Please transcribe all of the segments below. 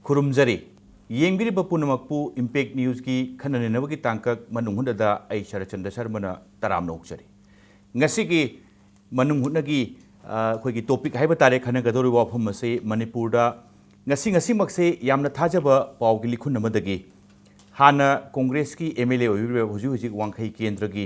खुरुमजरी येंगिरिबा पुनमकपु impact news की खननेनबगी तांकक मनुंग हुनदा आई Sharatchandra शर्मना तराम नोकचरी ngasi की मनुंग हुनगी अखोगी topic हाइबा तारे खनगदोरि वाफम असे मणिपुरदा ngasi मक्से यामना थाजबा पावगी लिखुन नमदगी हाना कांग्रेस की एमएलए ओइबे हुजि हुजि वांखै केंद्र की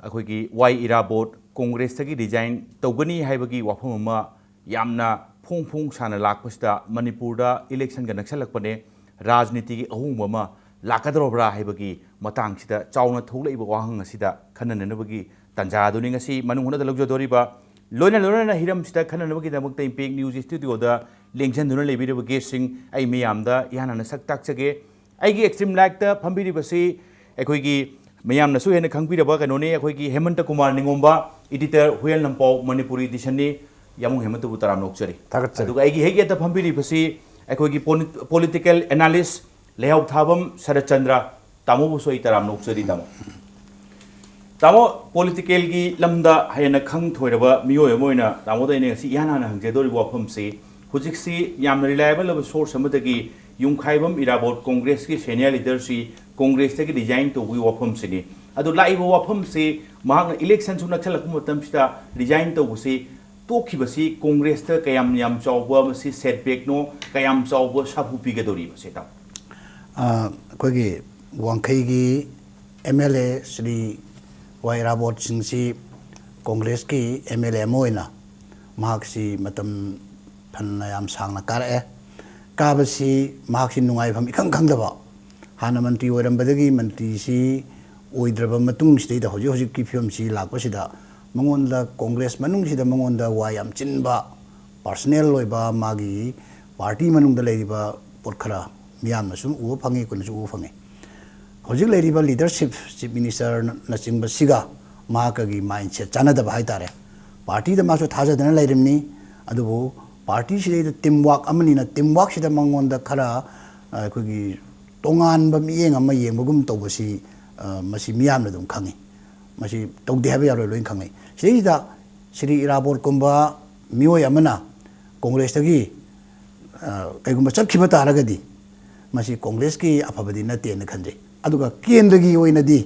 अखोगी वाई इराबोट कांग्रेस तगी डिजाइन तौगनी हाइबगी वाफम अमा यामना फोंग फोंग साना लाकपसदा मणिपुरदा इलेक्शन गा नक्सलकपने राजनीति की अहोंग अमा लाकदरोब्रा हाइबगी मतांगसिदा चावना थौलैबा वाहंग असिदा खनननबगी तंजादुनि ngasi मनुंग हुनदा लौजदोरिबा लोना हिरमसिदा खननबगी दमकता इम्पैक्ट न्यूज स्टूडियोदा लेंजनदुना लेबिरबा गेस्टिंग आई मियामदा यानाना सक्ताकचगे आइगी एक्सट्रीम लाइकता फंबिरिबसि अखोगी मयामनसु हेन खंगबिरबा कनोने अखोगी हेमंत कुमार निंगोंबा एडिटर हुयल नंपाव मणिपुरी एडिशननि यामुंग हेमंत बुतराम नोकचरी अदुगा आइगी हेगेता फंबिरिबसि अखोगी पॉलिटिकल एनालिस्ट लेहाव थाबम शरचंद्र तामो बुसोई तराम नोकचरी तामो पॉलिटिकल की लमदा हेन खंग थोइरबा मियोय मोइना तामोदैने ngasi यानाना हंगजेदोरि वाफमसि हुजिक्सि यामना रिलायबल अब सोर्स अमदगी युंखाइबम इराबोट कांग्रेस की सीनियर लीडरसी कांग्रेस की डिजाइन तो वाफमसिनी अदु लाइब वाफमसि महांग इलेक्शन सु नक्सलक मतमसिदा डिजाइन तो बुसि तोखिबसि कांग्रेस त कयाम याम चावबा मसि सेटबैक नो कयाम चावबा साफु पिगदोरि बसेता कोगी वांखैगी एमएलए श्री वाई इराबोट सिंगसी कांग्रेस की एमएलए मोइना महाक्सी मतम फन्ना याम सांगना कारए काबसी महाक्सी नुंगाइफम इखंग खंगदबा हाना मंत्री ओइरंबदगी मंत्री सी ओइद्रबा मतुंग सिदा होजि होजि की फिल्म सी लाकपसिदा मंगोंदा कांग्रेस मनुंगसिदा मंगोंदा वा याम चिनबा पर्सनल लोइबा मागी पार्टी मनुंगदा लेरिबा पोटखरा मियामना सुम उ फंगे कुनसु उ फंगे होजि लेरिबा लीडरशिप चीफ मिनिस्टर नचिंबा सिगा माकगी माइंडसेट चानदबा हाइतारे पार्टी द मासु थाजदना लेरिमनी अदुबो पार्टी सिदा टीम वर्क अमनिना टीम वर्क सिदा मंगोंदा खरा कोगी तोंगानबा मियेंग अमा येंबगुम तौबसी मसी मियामना दुम खंगे मसी तौदे हाबे यारो लोइन खंगे सिदा श्री इराबोट कुंबा मियोय अमना कांग्रेस तगी कैगुम चखिबा तारगदी मसी कांग्रेस की अफबदी नते न खंजे अदुगा केंद्रगी ओइनदी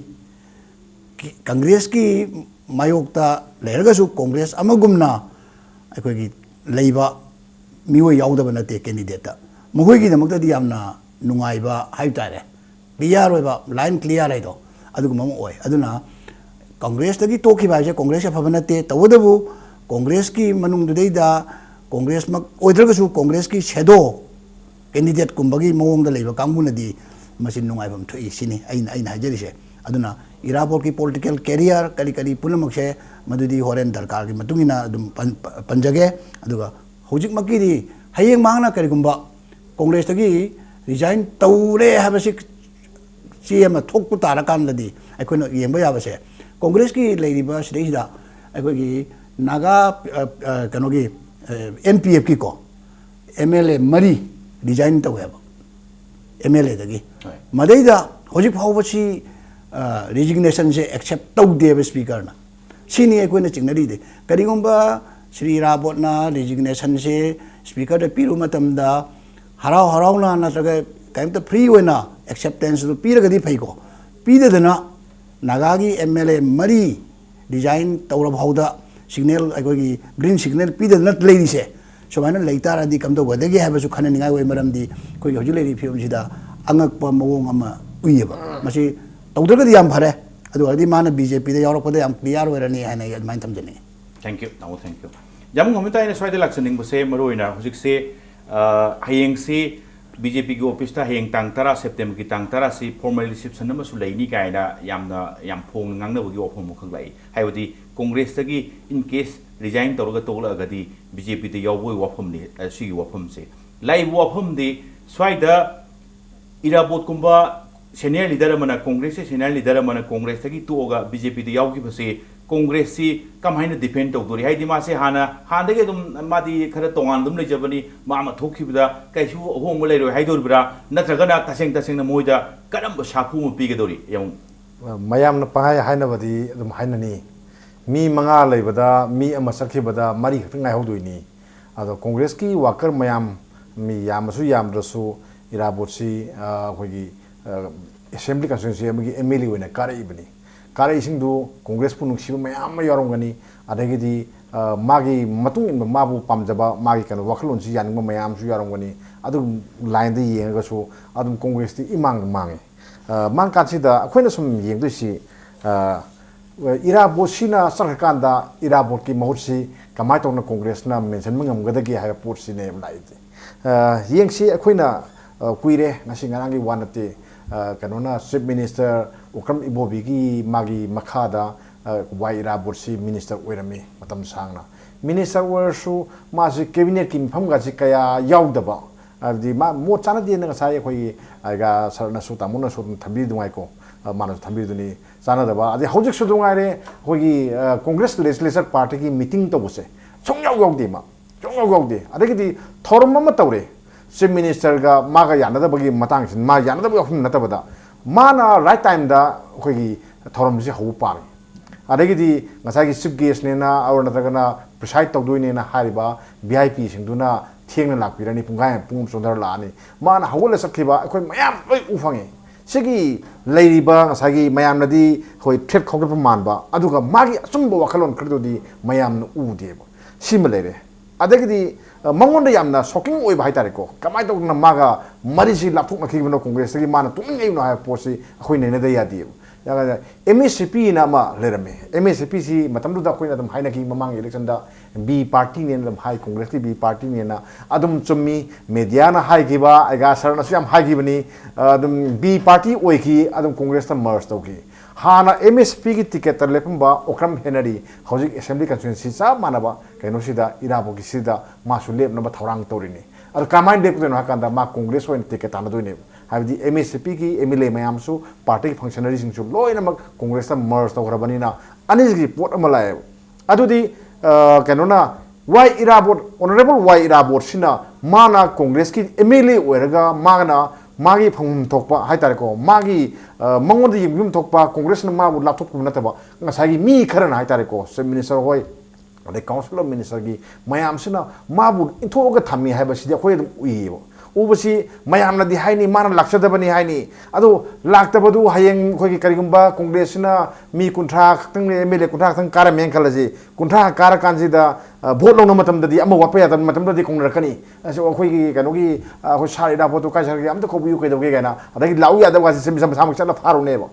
कांग्रेस की मायोक्ता लेरगसु कांग्रेस अमगुमना अखोगी लेबा मियोय यावदबा नते कैंडिडेट मखोगी दमक्तदी यामना नुंगाइबा हाइतारे क्लियर होइबा लाइन क्लियर आइदो अदुगुम ओय अदुना कांग्रेस तगी तोखी बाजे कांग्रेस अफबा नते तवदबु कांग्रेस की मनुंगदुदैदा कांग्रेस मक ओइद्रगसु कांग्रेस की शेडो कैंडिडेट कुंबगी मवोंगदा लेबा कांगुनदी मसिन नुंगाइबम थोइ सिनी आइन हाजरिसे अदुना इराबोट की पॉलिटिकल कैरियर करी करी पुनमक्से मदुदी होरेन दरकार की मतुंगिना अदुम पंजगे अदुगा होजिक मकीदी हयेंग मांगना करिगुंबा कांग्रेस तगी रिजाइन तौरे हाबसि चेम थोकपु तारकानददी अखोना येंबा याबसे कांग्रेस की लेरिबा सिदैदा अखोगी नागा कनोगी एमपीएफ की को एमएलए मरी डिजाइन तौहेबा एमएलए दगी मदैदा होजिक फावबसी रेजिग्नेशन से एक्सेप्ट तौदेबा स्पीकर ना सिनी अखोना चिंगनरीदे करिगुंबा श्री इराबोटना रेजिग्नेशन से स्पीकर दे पिरु मतमदा हराव हरावना नत्रगा कैमता फ्री होना एक्सेप्टेंस तो पीरगदी फैको पीददना नागागी एमएलए मरी डिजाइन तौर भावदा सिग्नल अखोगी ग्रीन सिग्नल पीददना लेरिसे सुमाइना लेतारादी कम तो वदगे हाबसु खननिंगाय ओइ मरमदी कोई हजु लेरि फिल्मसिदा अंगकपा मवोंग अमा उइयबा मसी तौदरगदी याम फरे अदु हदि माना बीजेपी दा यावरपदा याम क्लियर ओइरनी हाना यादमाइन थमजनी thank you now thank you जम हमिताइन स्वाइद लक्सनिंग बसे मरोइना हुजिकसे हयेंगसी बीजेपी की ऑफिस हयेंग तांग 10 सेप्टेम्बर की तांग 10 से फॉर्मल रिसेप्शन अमसु लेनी कायना याम फोंग ngangnabagi ofom mukhlai haibadi Congress तगी इन केस रिजाइन तौरगा तोगलागदी बीजेपी ते यावबोय वाफम नि सिगी वाफम से लाइव वाफम दे स्वाइदा इराबोट कुंबा सीनियर लीडर मना कांग्रेस से सीनियर लीडर मना कांग्रेस तगी तोगा बीजेपी ते यावगी बसे कांग्रेस सी कमाइना डिफेंड तौदोरी हाइदि मासे हानदगे दुम मादी खरा तोंगान दुम लेजबनी मामा थोखिबदा कैसु अहोंग लेरो हाइदोरब्रा नत्रगना तसेंग मोइदा करम साफु पिगदोरी यम मयाम न पाहाय हाइनबदी दुम हाइननी मी मंगा लेबदा मी अमा सखिबदा मरी खत ngai hodoi ni ado congress ki worker mayam mi yamasu yamdrasu irabotsi akhoi assembly constituency amagi MLA oina kare ibani kare isingdu congress pu nungsiba mayam yarongani adagidi magi matung in mabu pamjaba magi kan wakhlon si yaningba mayam su yarongani adu line de yenga su adum congress ti imang mangi mang kansida akhoi na sum yengdu si irabot sina sarkanda irabot ki mahutsi kamai tongna congress na mention mangam gadagi ha port si ne laite yengsi akhoi na kuire ngasi ngarang gi wanate kanona chief minister ukram ibobi gi magi makhada waira borsi minister oirami matam sangna minister wersu masi cabinet ki pham ga kaya yaudaba di ma mo chana di na sai khoi ga sarna su tamuna su thambi dungai ko manu thambi duni chana daba adi hojik su dungai re khoi congress legislature party ki meeting to bose chongyaw yaudi ma chongyaw yaudi adagi di thorum ma tawre chief minister ga maga yanadabagi matang sin ma yanadabagi hum natabada mana right time da khoi thorum si hau pami adagi di ngasagi chief guest ne na aur natagana preside tawdoi na hariba VIP singduna thiengna lakpirani pungai pum sondar lani mana hawala sakhiba khoi mayam loi ufange sigi leiriba ngasagi mayam nadi khoi threat khogpa manba aduga magi asumbo wakhalon khrdodi mayam u deba simlere adagi di mangonda yamna shocking oiba haitare ko kamai to na maga marisi lapuk na khibno congress gi mana tumngai no ha posi khoi ne da yadi yaga MSCP na ma lerame MSCP si matamdu da khoi na dum haina ki mamang election da B party ne dum hai congress ki B party ne na adum chummi media na hai gi ba aiga sarna siam hai gi bani adum B party oi ki adum congress ta merge to ki hana MSP ki ticket tar lepum ba okram henari hojik assembly constituency sa manaba kaino sida irabo ki sida ma su lep na ba thorang torini ar kamai dek no hakanda ma congress oin ticket ana doine habdi MSP ki MLA mayam su party functionaries sing su loina mak congress ta merge to grabani na anis gi pot amala adudi kaino na why irabot honorable why irabot sina mana congress ki MLA oiraga magana magi phangum thokpa haitare ko magi mangod yim thokpa congress na ma laptop ko nataba ngasagi mi kharana haitare ko chief minister hoi ade council of minister gi mayam sina mabu inthoga thami haiba sidi khoi dum uibo ubasi mayam na di haini mana laksadabani haini adu laktabadu hayeng khoi gi karigumba congress na mi kunthra khang MLA kunthra khang kara meng khalaji kunthra kara kanji da vote long na matam da di ama wapa ya matam da di kong rakani aso khoi gi kanu gi khoi sari da photo kai sari am to khobu kai doge gaina adagi lau ya da wasi sem sam sam chana faru ne ba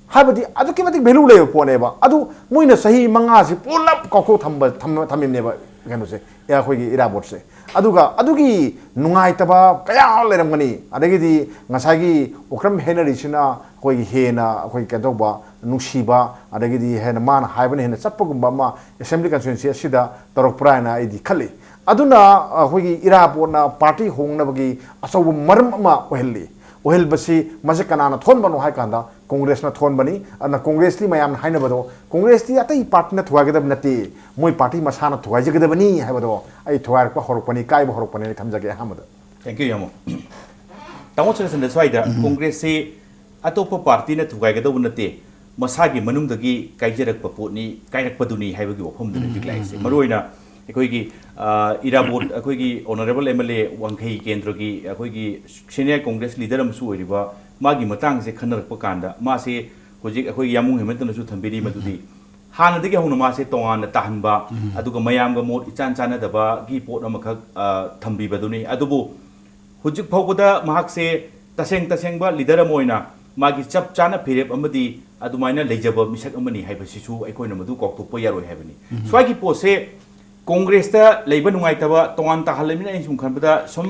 habadi adu ki matik value le po ne ba adu muina sahi manga si pulap ko ko thamim ne ba kanu se ya khoi gi ira bot se aduga adugi nungai taba kaya leramgani adagi di ngasagi okram henari sina khoi hena khoi ka doba nusiba adagi di hena man haibane hena chapagumba ma assembly constituency asida torok praina idi khali aduna khoi ira pona party hongna bagi asaw maram ma ohelli ohel basi majakana na thon banu hai kanda congress na thon bani na congress li mayam haina bado congress ti atai party na thuwa gedab nati moi party masana thuwa jegeda bani hai bado ai thuwa ko horok pani kai bo horok pani thamjage hamada thank you yamo tamo chana sanda swaida congress se atopa party na thuwa gedab nati masagi manung dagi kaijarak paponi kairak paduni haibagi wafam dun jiklai se maroina ꯑꯩꯈꯣꯏꯒꯤ ꯏꯔꯥꯕꯣꯠ ꯑꯩꯈꯣꯏꯒꯤ honourable MLA ꯋꯥꯡꯈꯩ ꯀꯦꯟꯗ꯭ꯔꯒꯤ ꯑꯩꯈꯣꯏꯒꯤ senior Congress leader ꯑꯃꯁꯨ ꯑꯣꯏꯔꯤꯕ ꯃꯥꯒꯤ ꯃꯇꯥꯡꯁꯦ ꯈꯟꯅꯔꯛꯄ ꯀꯥꯟꯗ ꯃꯥꯁꯦ ꯍꯧꯖꯤꯛ ꯑꯩꯈꯣꯏꯒꯤ ꯌꯥꯃꯨꯡ ꯍꯦꯃꯟꯇꯅꯁꯨ ꯊꯝꯕꯤꯔꯤ ꯃꯗꯨꯗꯤ ꯍꯥꯟꯅꯗꯒꯤ ꯍꯧꯅ ꯃꯥꯁꯦ ꯇꯣꯉꯥꯟꯅ ꯇꯥꯍꯟꯕ ꯑꯗꯨꯒ ꯃꯌꯥꯝꯒ ꯃꯣꯠ ꯏꯆꯥꯟ ꯆꯥꯟꯅꯗꯕꯒꯤ ꯄꯣꯠ ꯑꯃꯈꯛ ꯊꯝꯕꯤꯕꯗꯨꯅꯤ ꯑꯗꯨꯕꯨ ꯍꯧꯖꯤꯛ ꯐꯥꯎꯕꯗ ꯃꯍꯥꯛꯁꯦ ꯇꯁꯦꯡꯕ ꯂꯤꯗꯔ ꯑꯃ ꯑꯣꯏꯅ ꯃꯥꯒꯤ ꯆꯞ ꯆꯥꯅ ꯐꯤꯔꯦꯞ ꯑꯃꯗꯤ ꯑꯗꯨꯃꯥꯏꯅ ꯂꯩꯖꯕ ꯃꯤꯁꯛ ꯑꯃꯅꯤ ꯍꯥꯏꯕꯁꯤꯁꯨ ꯑꯩꯈꯣꯏꯅ ꯃꯗꯨ ꯀꯥꯎꯊꯣꯛꯄ ꯌꯥꯔꯣꯏ ꯍꯥꯏꯕꯅꯤ ꯁ꯭ꯋꯥꯏꯒꯤ ꯄꯣꯠꯁꯦ ꯀꯣꯡꯒ꯭ꯔꯦꯁꯇ ꯂꯩꯕ ꯅꯨꯡꯉꯥꯏꯇꯕ ꯇꯣꯉꯥꯟ ꯇꯥꯍꯜꯂꯕꯅꯤꯅ ꯑꯩꯅ ꯁꯨꯝ ꯈꯟꯕꯗ ꯁꯨꯝ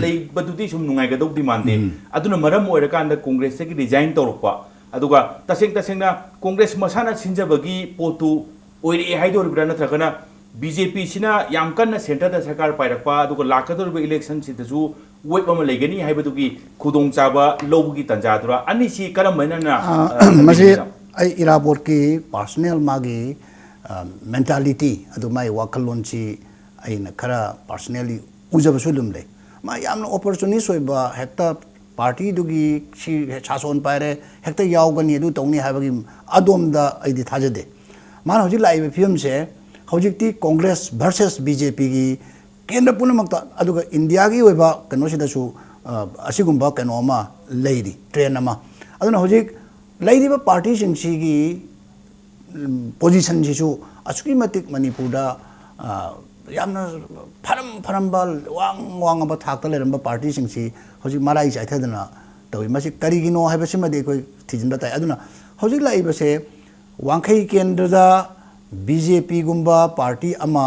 ꯂꯩꯕꯗꯨꯗꯤ ꯁꯨꯝ ꯅꯨꯡꯉꯥꯏꯒꯗꯧꯗꯤ ꯃꯥꯟꯗꯦ ꯑꯗꯨꯅ ꯃꯔꯝ ꯑꯣꯏꯔꯀꯥꯟꯗ ꯀꯣꯡꯒ꯭ꯔꯦꯁꯇꯒꯤ ꯔꯤꯖꯥꯏꯟ ꯇꯧꯔꯛꯄ ꯑꯗꯨꯒ ꯇꯁꯦꯡꯅ ꯀꯣꯡꯒ꯭ꯔꯦꯁ ꯃꯁꯥꯅ ꯁꯤꯟꯖꯕꯒꯤ ꯄꯣꯠꯇꯨ ꯑꯣꯏꯔꯛꯑꯦ ꯍꯥꯏꯗꯣꯔꯤꯕ꯭ꯔꯥ ꯅꯠꯇ꯭ꯔꯒꯅ BJP ꯁꯤꯅ ꯌꯥꯝ ꯀꯟꯅ ꯁꯦꯟꯇꯔꯗ ꯁꯔꯀꯥꯔ ꯄꯥꯏꯔꯛꯄ ꯑꯗꯨꯒ ꯂꯥꯛꯀꯗꯧꯔꯤꯕ ꯏꯂꯦꯛꯁꯟꯁꯤꯗꯁꯨ ꯋꯦꯕ ꯑꯃ ꯂꯩꯒꯅꯤ ꯍꯥꯏꯕꯗꯨꯒꯤ ꯈꯨꯗꯣꯡꯆꯥꯕ ꯂꯧꯕꯒꯤ ꯇꯥꯟꯖꯥꯗꯨꯔꯥ ꯑꯅꯤꯁꯤ ꯀꯔꯝꯕꯅ ꯃꯁꯤ ꯑꯩ ꯏꯔꯥꯕꯣꯠꯀꯤ ꯄꯥꯔꯁꯣꯅꯦꯜ ꯃꯥꯒꯤ mentality adu mai wakalon chi aina khara personally ujabasu lum le ma yamna opportunist oiba hekta party dugi si chason paire hekta yaugani adu tongni habagi adom da aidi thajade man hoji live film se hojik ti congress versus BJP gi केंद्र पुनमक्ता अदुगा India की ओइबा कनोसिदसु असिगुम्बा कनोमा लेरी train अमा अदुना होजिक लेरीबा party सिंगसिगी position Sissu असुकी मतिक मणिपुरदा यामना फरमबा वांग थाक्ता लेरंबा party सिंगसी होजिक माराई चाइथदना Tawi मसि करिगिनो हाइबसिमदि कोइ थिजिनबा ताइ अदुना होजिक लाइबसे वांखै केंद्रदा BJP गुम्बा party अमा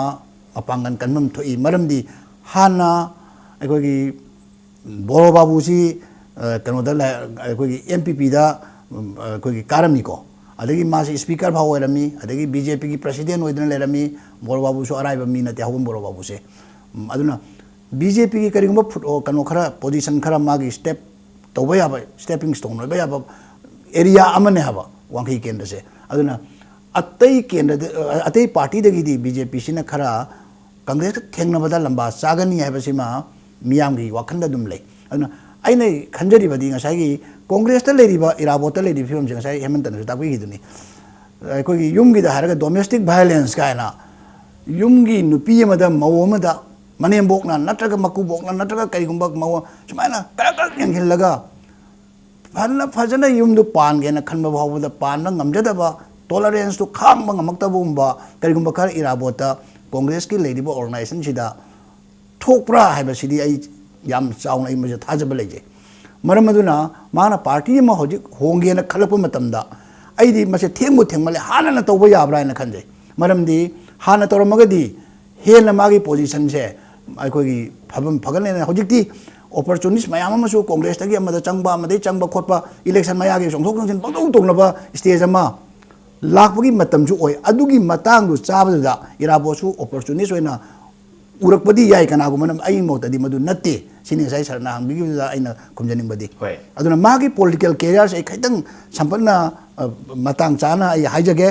अपांगन कन्मम थोई मरमदी हाना अखोगी बोरो बाबूसी कनोदा अखोगी MPP दा अखोगी कारमनिको अदगी मासी स्पीकर भाव ओइरमी अदगी बीजेपी की प्रेसिडेंट ओइदन लेरमी बोरो बाबूसु अराइबा मी नते हावम बोरो बाबूसे अदुना बीजेपी की करिगुम्बा कनो खरा पोजीशन खरा मागी स्टेप तोबा याबा स्टेपिंग स्टोन ओइबा याबा एरिया अमने हाबा वांखै केंद्र से अदुना अतई केंद्र अतई पार्टी दगी बीजेपी सिना खरा कांग्रेस थेंगनबदा लंबा चागनी हाइबसिमा मियामगी वाखंद दुम लै अदुना आइने खंजरिबदी ngसागी कांग्रेस ता लेरिबा इराबोत लेरि फिल्म से ngसाई हेमंतन ताकwi गिदुनी अखोगी युमगी दा हारगा डोमेस्टिक वायलेंस कायना युमगी नुपी अमदा मौ अमदा मनेमबोकना नत्रगा मकुबोकना नत्रगा करिगुम्बा मौ सुमायना करक यंगिलगा फजना युमदु पानगेना खनबा भावदा पानना ngamjadaba tolerance to khang bang maktabumba karigumba khar irabota congress ki leiriba organization sida thokpra haiba sidi ai yam chaung ai maje thajaba leje maram aduna mana party ma hoji honge na khalakpa matamda ai di mase thengmu thengmale hana na toba yabra na khanje maram di hana toramagadi hena magi position se ai ko gi phabam phagane na hojikti opportunist mayam ma su congress tagi amada changba khotpa election maya gi songthok songsin pangtong tongnaba stage ama लाखपगी मतमजु ओय अदुगी मतांगदु चाबदा इराबोसु ऑपर्चुनिस्ट ओइना उरकपदी याय कनागुमन आई मोतदी मदु नत्ते सिनि साइ सरना हंबिगिदा आइना खुमजनिंगबदी होय अदुना मागी political career से खैतंग संपन्ना मतांग चाना आई हाइजगे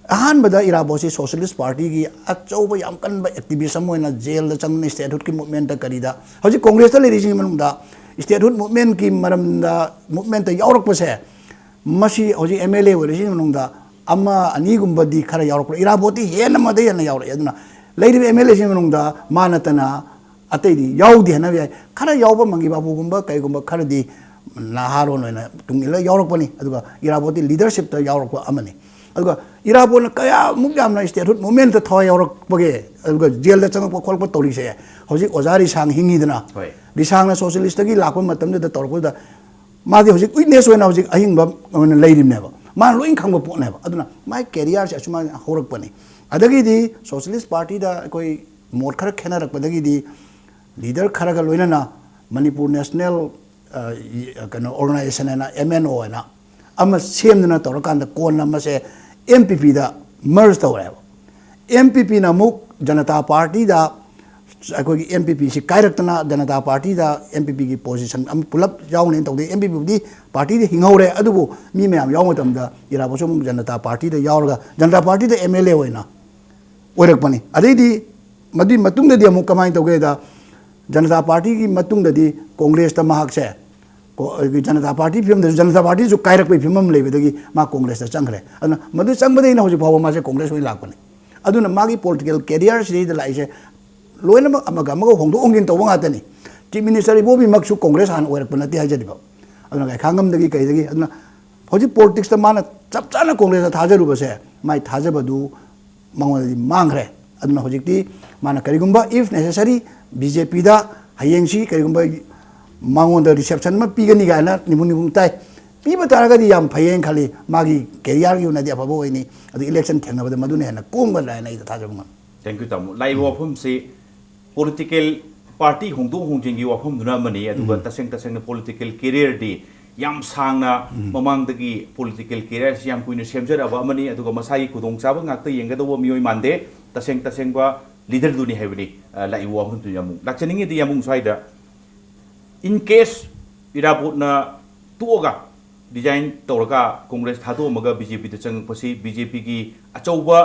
अहान बदा इराबोसी socialist party की अचौब याम कनबा एक्टिविज्म ओइना जेल द चंगने स्टेटहुड की मूवमेंट करिदा हजि कांग्रेस ता लेरिजिंग मनुदा स्टेटहुड मूवमेंट की मरमदा मूवमेंट यावरकपसे मसी हजि एमएलए ओरिजिंग मनुदा अमा अनीगुम्बदी खरा यावरक इराबोती हेन मदे हेन यावर अदुना लेरिबे एमएलए सिन मनुदा मानतना अतैदी यावदी हना याय खरा यावबा मंगी बाबूगुम्बा कैगुम्बा खरदी नाहारोन ओइना तुंगिला यावरकपनी अदुगा इराबोती लीडरशिप त यावरक अमनी अदुगा इराबोन कया मुक यामना स्टेटहुड मूवमेंट त थवा यावरकबगे अदुगा जेल द चंगप खोलप तौरीसे हजि ओजारी सांग हिंगीदना रिसांगना सोशलिस्ट की लाखो मतम द तौरकदा मादि हजि विटनेस ओइना हजि अहिंगबा ओइना लेरिमनेबा मान लोइन खंग पोनेबा अदुना माय कैरियर से असुमा होरकपनी अदगिदी सोशलिस्ट पार्टी दा कोई मोड खर खेनरकपदगिदी लीडर खरगा लोइनना मणिपुर नेशनल कनो ऑर्गेनाइजेशन एना एमएनओ एना अम सेमना तौरकांद कोन नमसे एमपीपी दा मर्ज तौरेबा एमपीपी ना मुक जनता पार्टी दा अखोगी एमपीपी से कायरक्तना जनता पार्टी दा एमपीपी की पोजीशन अम पुलप यावने तौदे एमपीपी दी पार्टी दे हिंगौरे अदुबो मी मयाम यावमतमदा इराबोसो जनता पार्टी दा यावरगा जनता पार्टी दा एमएलए ओइना ओइरकपनी अदैदी मदि मतुंगददी अमु कमाय तौगेदा जनता पार्टी की मतुंगददी कांग्रेस ता महाकसे जनता पार्टी फिल्म जनता पार्टी जो कायरकपै फिल्म लेबेदगी मा कांग्रेस ता चंगरे अदुना मदु चंगबदैना होजि फाव मासे कांग्रेस ओइ लाकपनी अदुना मागी पॉलिटिकल कैरियर सिदा लाइसे लोइनम अमगा अमगा होंदो ओंगिन तौबा गातनी चीफ मिनिस्टर इबोबी मक्सु कांग्रेस हान ओइरकप नते हाजदिबा अदुना गाय खांगमदगी कैदगी अदुना होजि पॉलिटिक्स ता माना चपचाना कांग्रेस थाजरुबसे माय थाजबदु मंगोदि मांगरे अदुना होजिकती माना करिगुम्बा इफ नेसेसरी बीजेपी दा हयेंसी करिगुम्बा मंगोद रिसेप्शन मा पीगनी गायना निमुनिमुं ताई पीबा तारगदी याम फयें खाली मागी कैरियर की उनदी अफबो होइनी अदु इलेक्शन थेंगबदा मदुने हेना कोंगबा लायना इदा थाजबुंगा थैंक यू तामु लाइव वफम से पॉलिटिकल पार्टी होंदों होंजिंगी वफम दुना मनी अदुगा तसेंग तसेंग पॉलिटिकल कैरियर दी याम सांगना ममांगदगी पॉलिटिकल कैरियर से याम कुइने सेमजरबा अमनी अदुगा मसाई खुदोंग चाबा ngakta yengadabo mioi mande तसेंग तसेंग बा लीडर दुनी हैबनी लाइव वफम तु यामु लाक्चनिंगी दी यामु साइदा इन केस इराबोटना तुओगा डिजाइन तौरगा कांग्रेस थादोमगा बीजेपी द चंगपसी बीजेपी की अचौबा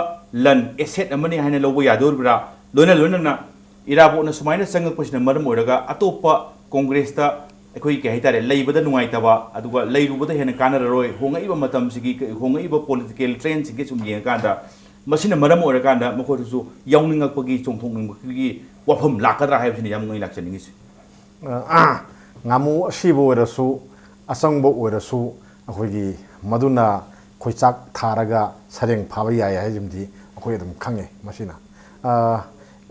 लन एसेट अमनी हाइना लौबा यादोरब्रा लोइना लोइना इराबोटना सुमाइना चंगपसिना मरम ओइरगा अतोपा कांग्रेस ता अखोई के हाइतारे लेइबदा नुंगाइतबा अदुगा लेइरुबदा हेना कानररोय होंगाइबा मतम सिगी होंगाइबा पॉलिटिकल ट्रेंड सिगे सुम येंगादा ꯃꯁꯤꯅ ꯃꯔꯝ ꯑꯣꯏꯔꯀꯥꯟꯗ ꯃꯈꯣꯏꯗꯁꯨ ꯌꯥꯎꯅꯤꯡꯉꯛꯄꯒꯤ ꯆꯣꯡꯊꯣꯛꯅꯤꯡꯕꯒꯤ ꯋꯥꯐꯝ ꯂꯥꯛꯀꯗ꯭ꯔꯥ ꯍꯥꯏꯕꯁꯤꯅꯤ ꯌꯥꯝ ꯉꯩ ꯂꯥꯛꯆꯅꯤꯡꯉꯤꯁꯤ ꯉꯥꯃꯨ ꯑꯁꯤꯕ ꯑꯣꯏꯔꯁꯨ ꯑꯆꯪꯕ ꯑꯣꯏꯔꯁꯨ ꯑꯩꯈꯣꯏꯒꯤ ꯃꯗꯨꯅ ꯈꯣꯏꯆꯥꯛ ꯊꯥꯔꯒ ꯁꯔꯦꯡ ꯐꯥꯕ ꯌꯥꯏ ꯍꯥꯏꯕꯁꯤꯃꯗꯤ ꯑꯩꯈꯣꯏ ꯑꯗꯨꯝ ꯈꯪꯉꯦ ꯃꯁꯤꯅ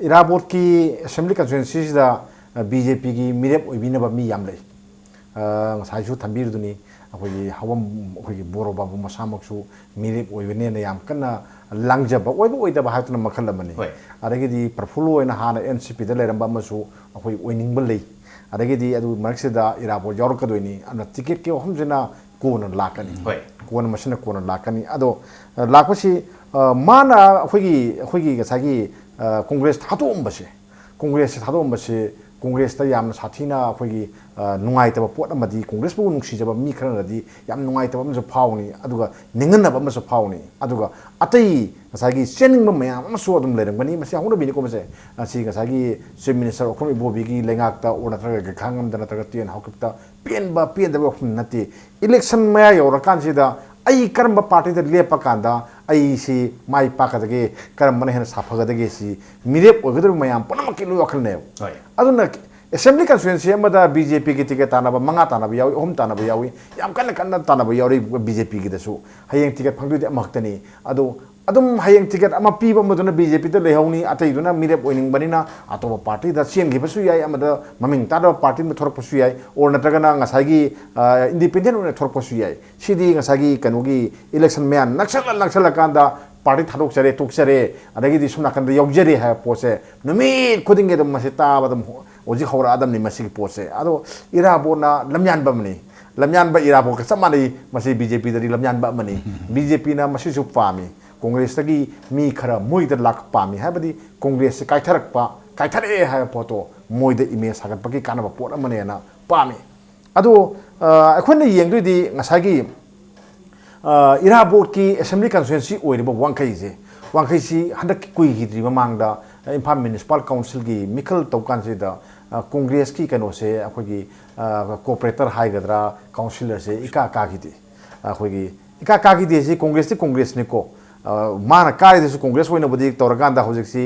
ꯏꯔꯥꯕꯣꯠꯀꯤ ꯑꯦꯁꯦꯝꯕ꯭ꯂꯤ ꯀꯟꯁꯇꯤꯇ꯭ꯋꯦꯟꯁꯤꯁꯤꯗ BJPꯒꯤ ꯃꯤꯔꯦꯞ ꯑꯣꯏꯕꯤꯅꯕ ꯃꯤ ꯌꯥꯝ ꯂꯩ ꯉꯁꯥꯏꯁꯨ ꯊꯝꯕꯤꯔꯗꯨꯅꯤ ꯑꯩꯈꯣꯏꯒꯤ ꯍꯋꯝ ꯑꯩꯈꯣꯏꯒꯤ ꯕꯣꯔꯣ ꯕꯥꯕꯨ ꯃꯁꯥꯃꯛꯁꯨ ꯃꯤꯔꯦꯞ ꯑꯣꯏꯕꯅꯦꯅ ꯌꯥꯝ ꯀꯟꯅ ꯂꯥꯡꯖꯕ ꯑꯣꯏꯕ ꯑꯣꯏꯗꯕ ꯍꯥꯏꯕꯗꯨꯅ ꯃꯈꯜ ꯑꯃꯅꯤ ꯑꯗꯒꯤꯗꯤ ꯄ꯭ꯔꯐꯨꯜ ꯑꯣꯏꯅ ꯍꯥꯟꯅ NCPꯗ ꯂꯩꯔꯝꯕ ꯑꯃꯁꯨ ꯑꯩꯈꯣꯏ ꯑꯣꯏꯅꯤꯡꯕ ꯂꯩ ꯑꯗꯒꯤꯗꯤ ꯑꯗꯨ ꯃꯔꯛꯁꯤꯗ ꯏꯔꯥꯕꯣꯠ ꯌꯥꯎꯔꯛꯀꯗꯣꯏꯅꯤ ꯑꯗꯨꯅ ꯇꯤꯀꯦꯠꯀꯤ ꯋꯥꯐꯝꯁꯤꯅ ꯀꯣꯟꯅ ꯂꯥꯛꯀꯅꯤ ꯀꯣꯟꯅ ꯃꯁꯤꯅ ꯀꯣꯟꯅ ꯂꯥꯛꯀꯅꯤ ꯑꯗꯣ ꯂꯥꯛꯄꯁꯤ ꯃꯥꯅ ꯑꯩꯈꯣꯏꯒꯤ ꯉꯁꯥꯏꯒꯤ ꯀꯣꯡꯒ꯭ꯔꯦꯁ ꯊꯥꯗꯣꯛꯑꯝꯕꯁꯤ ꯀꯣꯡꯒ꯭ꯔꯦꯁꯇ ꯌꯥꯝꯅ ꯁꯥꯊꯤꯅ ꯑꯩꯈꯣꯏꯒꯤ ꯅꯨꯡꯉꯥꯏꯇꯕ ꯄꯣꯠ ꯑꯃꯗꯤ ꯀꯣꯡꯒ꯭ꯔꯦꯁꯄꯨ ꯅꯨꯡꯁꯤꯖꯕ ꯃꯤ ꯈꯔꯅꯗꯤ ꯌꯥꯝ ꯅꯨꯡꯉꯥꯏꯇꯕ ꯑꯃꯁꯨ ꯐꯥꯎꯅꯤ ꯑꯗꯨꯒ ꯅꯤꯡꯍꯟꯅꯕ ꯑꯃꯁꯨ ꯐꯥꯎꯅꯤ ꯑꯗꯨꯒ ꯑꯇꯩ ꯉꯁꯥꯏꯒꯤ ꯆꯦꯟꯅꯤꯡꯕ ꯃꯌꯥꯝ ꯑꯃꯁꯨ ꯑꯗꯨꯝ ꯂꯩꯔꯝꯒꯅꯤ ꯃꯁꯤ ꯍꯧꯅꯕꯤꯅꯤꯀꯣ ꯃꯁꯦ ꯑꯁꯤ ꯉꯁꯥꯏꯒꯤ ꯆꯤꯐ ꯃꯤꯅꯤꯁꯇꯔ ꯑꯣꯈ꯭ꯔꯨꯜ ꯏꯕꯣꯕꯤꯒꯤ ꯂꯩꯉꯥꯛꯇ ꯑꯣꯔ ꯅꯠꯇ꯭ꯔꯒ ꯒꯩꯈꯥꯡꯉꯝꯗ ꯅꯠꯇ꯭ꯔꯒ ꯇꯦꯟ ꯍꯧꯈꯤꯕꯗ ꯄꯦꯟꯗꯕ ꯋꯥꯐꯝ ꯅꯠꯇꯦ ꯏꯂꯦꯛꯁꯟ ꯃꯌꯥ ꯌꯧꯔꯀꯥꯟꯁꯤꯗ ꯑꯩ ꯀꯔꯝꯕ ꯄꯥꯔꯇꯤꯗ ꯂꯦꯞꯄ ꯀꯥꯟꯗ ꯑꯩꯁꯤ ꯃꯥꯏ ꯄꯥꯛꯀꯗꯒꯦ ꯀꯔꯝꯕꯅ ꯍꯦꯟꯅ ꯁꯥꯐꯒꯗꯒꯦ ꯁꯤ ꯃꯤꯔꯦꯞ ꯑꯣꯏꯒꯗꯧꯔꯤꯕ ꯃꯌꯥꯝ ꯄꯨꯝꯅꯃꯛꯀꯤ ꯂꯣꯏ ꯋꯥꯈꯜꯅꯦꯕ ꯑꯗꯨꯅ ꯑꯦꯁꯦꯝꯕ꯭ꯂꯤ ꯀꯟꯁꯇꯤꯇ꯭ꯋꯦꯟꯁꯤ ꯑꯃꯗ BJPꯒꯤ ꯇꯤꯀꯦꯠ ꯇꯥꯟꯅꯕ 5 ꯇꯥꯟꯅꯕ ꯌꯥꯎꯏ 3 ꯇꯥꯟꯅꯕ ꯌꯥꯎꯏ ꯌꯥꯝ ꯀꯟꯅ ꯇꯥꯟꯅꯕ ꯌꯥꯎꯔꯤ BJPꯒꯤꯗꯁꯨ ꯍꯌꯦꯡ ꯇꯤꯀꯦꯠ ꯐꯪꯗꯣꯏꯗꯤ ꯑꯃꯈꯛꯇꯅꯤ ꯑꯗꯣ ꯑꯗꯨꯝ ꯍꯌꯦꯡ ꯇꯤꯀꯦꯠ ꯑꯃ ꯄꯤꯕ ꯑꯃꯗꯨꯅ BJPꯗ ꯂꯩꯍꯧꯅꯤ ꯑꯇꯩꯗꯨꯅ ꯃꯤꯔꯦꯞ ꯑꯣꯏꯅꯤꯡꯕꯅꯤꯅ ꯑꯇꯣꯞꯄ ꯄꯥꯔꯇꯤꯗ ꯆꯦꯟꯈꯤꯕꯁꯨ ꯌꯥꯏ ꯑꯃꯗ ꯃꯃꯤꯡ ꯇꯥꯗꯕ ꯄꯥꯔꯇꯤ ꯑꯃ ꯊꯣꯔꯛꯄꯁꯨ ꯌꯥꯏ ꯑꯣꯔ ꯅꯠꯇ꯭ꯔꯒꯅ ꯉꯁꯥꯏꯒꯤ ꯏꯟꯗꯤꯄꯦꯟꯗꯦꯟ ꯑꯣꯏꯅ ꯊꯣꯔꯛꯄꯁꯨ ꯌꯥꯏ ꯁꯤꯗꯤ ꯉꯁꯥꯏꯒꯤ ꯀꯩꯅꯣꯒꯤ ꯏꯂꯦꯛꯁꯟ ꯃꯌꯥ ꯅꯛꯁꯜꯂꯀꯥꯟꯗ ꯄꯥꯔꯇꯤ ꯊꯥꯗꯣꯛꯆꯔꯦ ꯇꯣꯛꯆꯔꯦ ꯑꯗꯒꯤꯗꯤ ꯁꯣꯝ ꯅꯥꯀꯟꯗ ꯌꯧꯖꯔꯦ ꯍꯥꯏꯕ ꯄꯣꯠꯁꯦ ꯅꯨꯃꯤꯠ ꯈꯨꯗꯤꯡꯒꯤ ꯑꯗꯨꯝ ꯃꯁꯤ ꯇꯥꯕ ꯑꯗꯨꯝ ꯍꯧꯖꯤꯛ ꯍꯧꯔꯛꯑꯗꯕꯅꯤ ꯃꯁꯤꯒꯤ ꯄꯣꯠꯁꯦ ꯑꯗꯣ ꯏꯔꯥꯕꯣꯠꯅ ꯂꯝꯌꯥꯟꯕ ꯑꯃꯅꯤ ꯂꯝꯌꯥꯟꯕ ꯏꯔꯥꯕꯣꯠꯀ ꯆꯞ ꯃꯥꯟꯅꯩ ꯃꯁꯤ BJPꯗꯗꯤ ꯂꯝꯌꯥꯟꯕ ꯑꯃꯅꯤ BJPꯅ ꯃꯁꯤꯁꯨ ꯄꯥꯝꯃꯤ ꯀꯣꯡꯒ꯭ꯔꯦꯁꯇꯒꯤ ꯃꯤ ꯈꯔ ꯃꯣꯏꯗ ꯂꯥꯛ ꯄꯥꯝꯃꯤ ꯍꯥꯏꯕꯗꯤ ꯀꯣꯡꯒ꯭ꯔꯦꯁꯁꯦ ꯀꯥꯏꯊꯔꯛꯑꯦ ꯍꯥꯏꯕ ꯄꯣꯠꯇꯣ ꯃꯣꯏꯗ ꯏꯃꯦꯖ ꯁꯥꯒꯠꯄꯒꯤ ꯀꯥꯟꯅꯕ ꯄꯣꯠ ꯑꯃꯅꯦꯅ ꯄꯥꯝꯃꯤ ꯑꯗꯣ ꯑꯩꯈꯣꯏꯅ ꯌꯦꯡꯗꯣꯏꯗꯤ ꯉꯁꯥꯏꯒꯤ ꯏꯔꯥꯕꯣꯠꯀꯤ ꯑꯦꯁꯦꯝꯕ꯭ꯂꯤ ꯀꯟꯁꯇꯤꯇ꯭ꯋꯦꯟꯁꯤ ꯑꯣꯏꯔꯤꯕ ꯋꯥꯡꯈꯩꯁꯤ ꯍꯟꯗꯛ ꯀꯨꯏꯈꯤꯗ꯭ꯔꯤ ꯃꯃꯥꯡꯗ ꯏꯝꯐꯥꯜ ꯃ꯭ꯌꯨꯅꯤꯁꯤꯄꯥꯜ ꯀꯥꯎꯟꯁꯤꯜꯒꯤ ꯃꯤꯈꯜ ꯇꯧꯀꯥꯟꯁꯤꯗ ꯀꯣꯡꯒ꯭ꯔꯦꯁꯀꯤ ꯀꯩꯅꯣꯁꯦ ꯑꯩꯈꯣꯏꯒꯤ ꯀꯣꯑꯣꯄꯔꯦꯇꯔ ꯍꯥꯏꯒꯗ꯭ꯔꯥ ꯀꯥꯎꯟꯁꯤꯂꯔꯁꯦ ꯑꯩꯈꯣꯏꯒꯤ ꯏꯀꯥ ꯀꯥꯈꯤꯗꯦ ꯀꯣꯡꯒ꯭ꯔꯦꯁꯇꯤ ꯀꯣꯡꯒ꯭ꯔꯦꯁꯅꯤꯀꯣ ꯃꯥꯅ ꯀꯥꯏꯗꯁꯨ ꯀꯣꯡꯒ꯭ꯔꯦꯁ ꯑꯣꯏꯅꯕꯨꯗꯤ ꯇꯧꯔꯀꯥꯟꯗ ꯍꯧꯖꯤꯛꯁꯤ